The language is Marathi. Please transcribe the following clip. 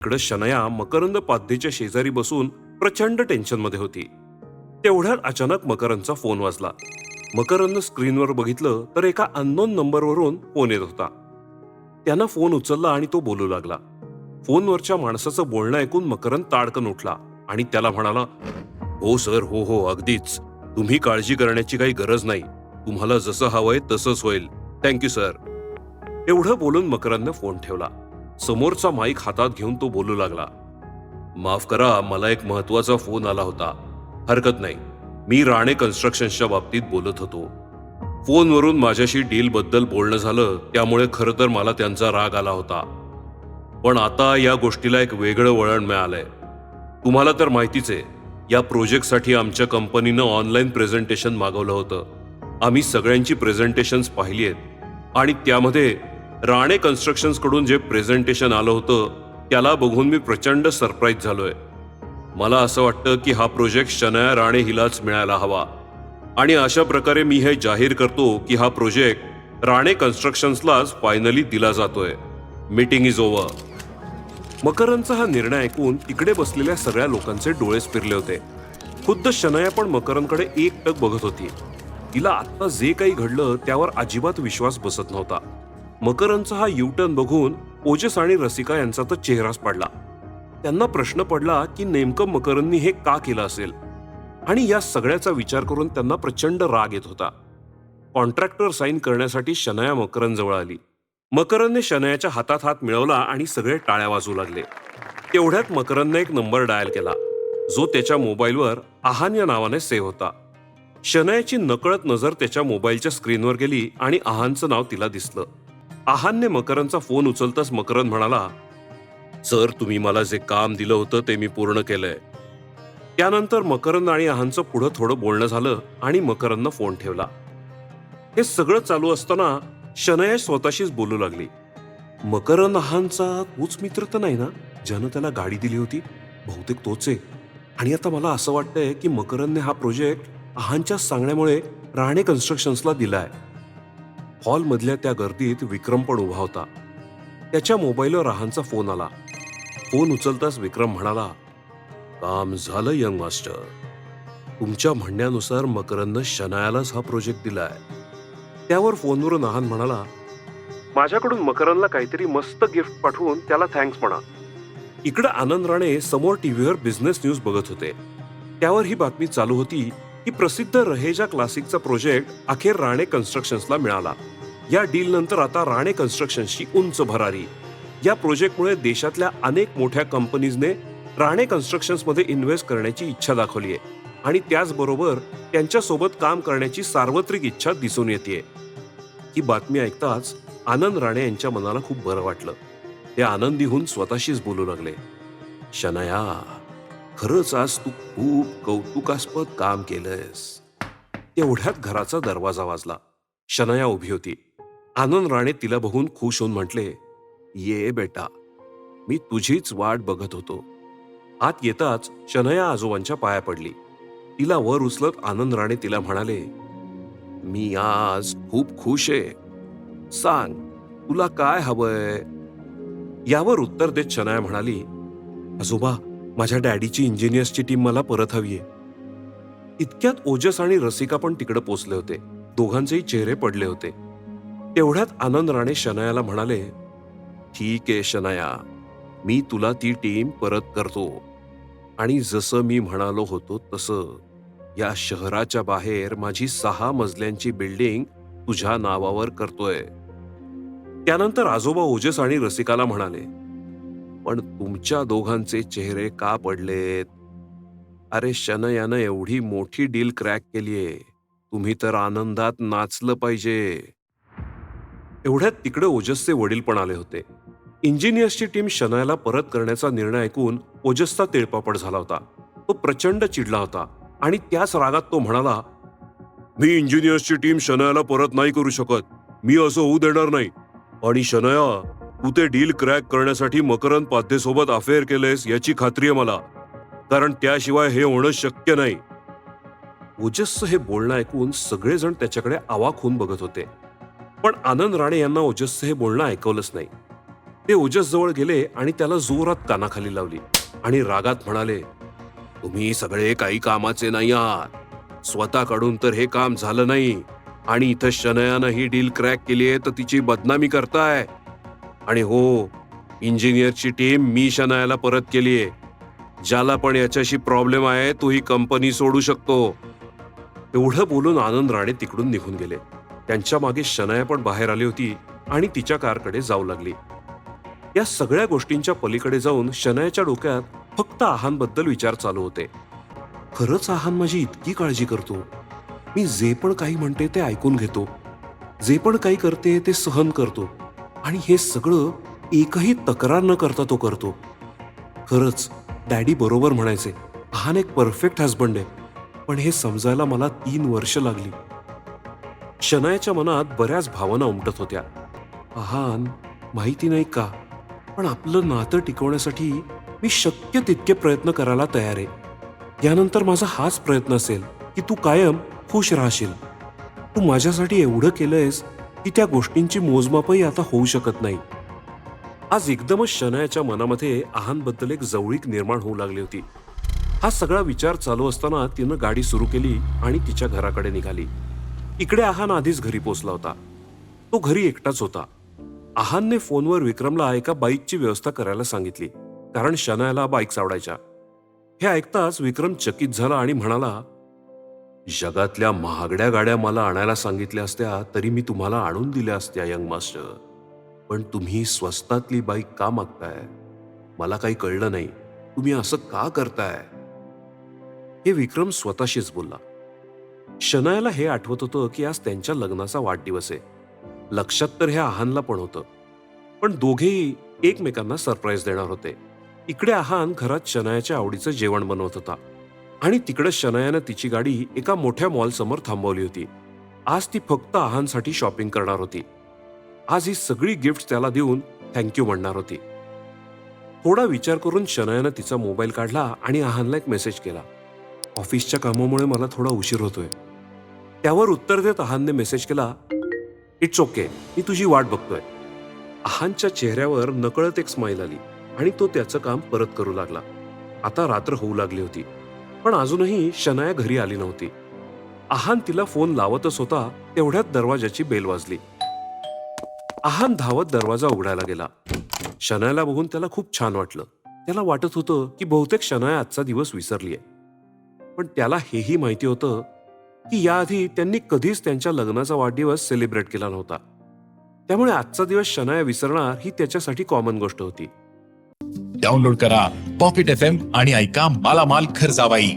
इकडे शनया मकरंद पाध्येच्या शेजारी बसून प्रचंड टेन्शन मध्ये होती. तेवढ्यात अचानक मकरंदचा फोन वाजला. मकरंद स्क्रीनवर बघितलं तर एका अननोन नंबरवरून फोन येत होता. त्यानं फोन उचलला आणि तो बोलू लागला. फोनवरच्या माणसाचं बोलणं ऐकून मकरंद ताडकन उठला आणि त्याला म्हणाला, हो सर, हो हो, अगदीच. तुम्ही काळजी करण्याची काही गरज नाही. तुम्हाला जसं हवंय तसंच होईल. Thank you sir. एवढं बोलून मकरंदने फोन ठेवला. समोरचा माईक हातात घेऊन तो बोलू लागला, माफ करा, मला एक महत्वाचा फोन आला होता. हरकत नाही, मी राणे कन्स्ट्रक्शनच्या बाबतीत बोलत होतो. फोनवरून माझ्याशी डील बद्दल बोलणं झालं, त्यामुळे खरं तर मला त्यांचा राग आला होता. पण आता या गोष्टीला एक वेगळं वळण मिळालंय. तुम्हाला तर माहितीच आहे, या प्रोजेक्टसाठी आमच्या कंपनीनं ऑनलाईन प्रेझेंटेशन मागवलं होतं. आम्ही सगळ्यांची प्रेझेंटेशन्स पाहिली आहेत आणि त्यामध्ये राणे कन्स्ट्रक्शन्स कडून जे प्रेझेंटेशन आलं होतं त्याला बघून मी प्रचंड सरप्राईज झालोय. मला असं वाटतं की हा प्रोजेक्ट शनया राणे हिलाच मिळायला हवा आणि अशा प्रकारे मी हे जाहीर करतो की हा प्रोजेक्ट राणे कन्स्ट्रक्शन्सलाच फायनली दिला जातोय. Meeting is over. मकरंदचा हा निर्णय ऐकून तिकडे बसलेल्या सगळ्या लोकांचे डोळेच फिरले होते. खुद्द शनया पण मकरंदकडे एकटक बघत होती. तिला आता जे काही घडलं त्यावर अजिबात विश्वास बसत नव्हता. मकरंदचा हा युटर्न बघून ओजस आणि रसिका यांचा तर चेहराच पडला. त्यांना प्रश्न पडला की नेमकं मकरंदनी हे का केलं असेल आणि या सगळ्याचा विचार करून त्यांना प्रचंड राग येत होता. कॉन्ट्रॅक्टर साईन करण्यासाठी शनया मकरंद जवळ आली. मकरंदने शनयाच्या हातात हात मिळवला आणि सगळे टाळ्या वाजवू लागले. तेवढ्यात मकरंदने एक नंबर डायल केला जो त्याच्या मोबाईलवर आहान या नावाने सेव्ह होता. शनयाची नकळत नजर त्याच्या मोबाईलच्या स्क्रीनवर गेली आणि आहानचं नाव तिला दिसलं. आहानने मकरंदचा फोन उचलताच मकरंद म्हणाला, सर, तुम्ही मला जे काम दिलं होतं ते मी पूर्ण केलंय. त्यानंतर मकरंद आणि आहानचं पुढं थोडं बोलणं झालं आणि मकरंदनं फोन ठेवला. हे सगळं चालू असताना शनया स्वतःशीच बोलू लागली, मकरंद आहानचा तोच मित्र तर नाही ना ज्यानं त्याला गाडी दिली होती? बहुतेक तोच आहे. आणि आता मला असं वाटतंय की मकरंदने हा प्रोजेक्ट आहानच्या सांगण्यामुळे राणे कन्स्ट्रक्शन्सला दिलाय. हॉलमधल्या त्या गर्दीत विक्रम पण उभा होता. त्याच्या मोबाईलवर आहानचा फोन आला. फोन उचलताच विक्रम म्हणाला, काम झालं यंग मास्टर. तुमच्या म्हणण्यानुसार मकरंदनं शनायालाच हा प्रोजेक्ट दिलाय. त्यावर फोनवरून आहान म्हणाला, माझ्याकडून मकरंदला काहीतरी मस्त गिफ्ट पाठवून त्याला थँक्स म्हणा. इकडे आनंद राणे समोर टीव्हीवर बिझनेस न्यूज बघत होते. त्यावर ही बातमी चालू होती की प्रसिद्ध रहेजा क्लासिकचा प्रोजेक्ट अखेर राणे कन्स्ट्रक्शन्सला मिळाला. या डील नंतर आता राणे कन्स्ट्रक्शनची उंच भरारी. या प्रोजेक्टमुळे देशातल्या अनेक मोठ्या कंपनीजने राणे कन्स्ट्रक्शन्स मध्ये इन्व्हेस्ट करण्याची इच्छा दाखवली आहे आणि त्याचबरोबर त्यांच्यासोबत काम करण्याची सार्वत्रिक इच्छा दिसून येते. ही बातमी ऐकताच आनंद राणे यांच्या मनाला खूप बरं वाटलं. ते आनंदी होऊन स्वतःशीच बोलू लागले, शनया, खरंच आज तू खूप कौतुकास्पद काम केलंयस. तेवढ्यात घराचा दरवाजा वाजला. शनया उभी होती. आनंद राणे तिला बघून खुश होऊन म्हटले, ये बेटा, मी तुझीच वाट बघत होतो. आत येताच शनया आजोबांच्या पाया पडली. तिला वर उचलत आनंद राणे तिला म्हणाले, मी आज खूप खुश आहे. सांग, तुला काय हवंय? यावर उत्तर देत शनया म्हणाली, आजोबा, माझ्या डॅडीची इंजिनियर्सची टीम मला परत हवीये. इतक्यात ओजस आणि रसिका पण तिकडे पोचले होते. दोघांचेही चेहरे पडले होते. तेवढ्यात आनंद राणे शनयाला म्हणाले, ठीक आहे शनया, मी तुला ती टीम परत करतो आणि जसं मी म्हणालो होतो तसं या शहराच्या बाहेर माझी 6 मजल्यांची बिल्डिंग तुझ्या नावावर करतोय. त्यानंतर आजोबा ओजस आणि रसिकाला म्हणाले, पण तुमच्या दोघांचे चेहरे का पडलेत? अरे, शनयानं एवढी मोठी डील क्रॅक केलीये. तुम्ही तर आनंदात नाचलं पाहिजे. एवढ्यात तिकडे ओजसचे वडील पण आले होते. इंजिनियर्सची टीम शनयाला परत करण्याचा निर्णय ऐकून ओजसचा तिळपापड झाला होता. तो प्रचंड चिडला होता आणि त्याच रागात तो म्हणाला, मी इंजिनियर्सची टीम शनयाला परत नाही करू शकत. मी असं होऊ देणार नाही. आणि शनया, तू ते डील क्रॅक करण्यासाठी मकरंद पाध्येसोबत अफेअर केलेस याची खात्री आहे मला, कारण त्याशिवाय हे होणं शक्य नाही. ओजसचं हे बोलणं ऐकून सगळेजण त्याच्याकडे अवाक होऊन बघत होते. पण आनंद राणे यांना ओजसचं हे बोलणं ऐकवलंच नाही. ते ओजस जवळ गेले आणि त्याला जोरात कानाखाली लावली आणि रागात म्हणाले, तुम्ही सगळे काही कामाचे नाही आहात. स्वतःकडून तर हे काम झालं नाही आणि इथं शनयानं ही डील क्रॅक केलीये तर तिची बदनामी करताय. आणि हो, इंजिनियरची टीम मी शनायाला परत केलीये. ज्याला पण याच्याशी प्रॉब्लेम आहे तो ही कंपनी सोडू शकतो. एवढं बोलून आनंद राणे तिकडून निघून गेले. त्यांच्या मागे शनाया पण बाहेर आली होती आणि तिच्या कारकडे जाऊ लागली. या सगळ्या गोष्टींच्या पलीकडे जाऊन शनायाच्या डोक्यात फक्त आहानबद्दल विचार चालू होते. खरंच आहान माझी इतकी काळजी करतो. मी जे पण काही म्हणते ते ऐकून घेतो, जे पण काही करते ते सहन करतो आणि हे सगळं एकही तक्रार न करता तो करतो. खरंच डॅडी बरोबर म्हणायचे, आहान एक परफेक्ट हसबंड आहे. पण हे समजायला मला 3 वर्ष लागली. शनायाच्या मनात बऱ्याच भावना उमटत होत्या. आहान, माहिती नाही का, पण आपलं नातं टिकवण्यासाठी मी शक्य तितके प्रयत्न करायला तयार आहे. यानंतर माझा हाच प्रयत्न असेल की तू कायम खुश राहशील. तू माझ्यासाठी एवढं केलंयस की त्या गोष्टींची मोजमापही आता होऊ शकत नाही. आज एकदमच शनायाच्या मनामध्ये आहानबद्दल एक जवळीक निर्माण होऊ लागली होती. हा सगळा विचार चालू असताना तिनं गाडी सुरू केली आणि तिच्या घराकडे निघाली. इकडे आहान आधीच घरी पोचला होता. तो घरी एकटाच होता. आहानने फोनवर विक्रमला एका बाईकची व्यवस्था करायला सांगितली, कारण शनायाला बाईक्स आवडायच्या. हे ऐकताच विक्रम चकित झाला आणि म्हणाला, जगातल्या महागड्या गाड्या मला आणायला सांगितल्या असत्या तरी मी तुम्हाला आणून दिल्या असत्या यंग मास्टर. पण तुम्ही स्वस्तातली बाईक का मागताय? मला काही कळलं नाही. तुम्ही असं का करताय? हे विक्रम स्वतःशीच बोलला. शनायाला हे आठवत होतं की आज त्यांच्या लग्नाचा वाढदिवस आहे. लक्षात तर हे आहानला पण होतं. पण दोघेही एकमेकांना सरप्राईज देणार होते. इकडे आहान घरात शनायाच्या आवडीचं जेवण बनवत होता आणि तिकडे शनायानं तिची गाडी एका मोठ्या मॉल समोर थांबवली होती. आज ती फक्त आहानसाठी शॉपिंग करणार होती. आज ही सगळी गिफ्ट त्याला देऊन थँक्यू म्हणणार होती. थोडा विचार करून शनायानं तिचा मोबाईल काढला आणि आहानला एक मेसेज केला. ऑफिसच्या कामामुळे मला थोडा उशीर होतोय. त्यावर उत्तर देत आहानने मेसेज केला, इट्स ओके, मी तुझी वाट बघतोय. आहानच्या चेहऱ्यावर नकळत एक स्माईल आली आणि तो त्याचं काम परत करू लागला. आता रात्र होऊ लागली होती, पण अजूनही शनाया घरी आली नव्हती. आहान तिला फोन लावतच होता तेवढ्यात दरवाजाची बेल वाजली. आहान धावत दरवाजा उघडायला गेला. शनायाला बघून त्याला खूप छान वाटलं. त्याला वाटत होतं की बहुतेक शनाया आजचा दिवस विसरलीये. पण त्याला हेही माहिती होतं की याआधी त्यांनी कधीच त्यांच्या लग्नाचा वाढदिवस सेलिब्रेट केला नव्हता. त्यामुळे आजचा दिवस शनाया विसरणार ही त्याच्यासाठी कॉमन गोष्ट होती. डाउनलोड करा पॉकेट FM आणि ऐका मालामाल खर्चाबाई.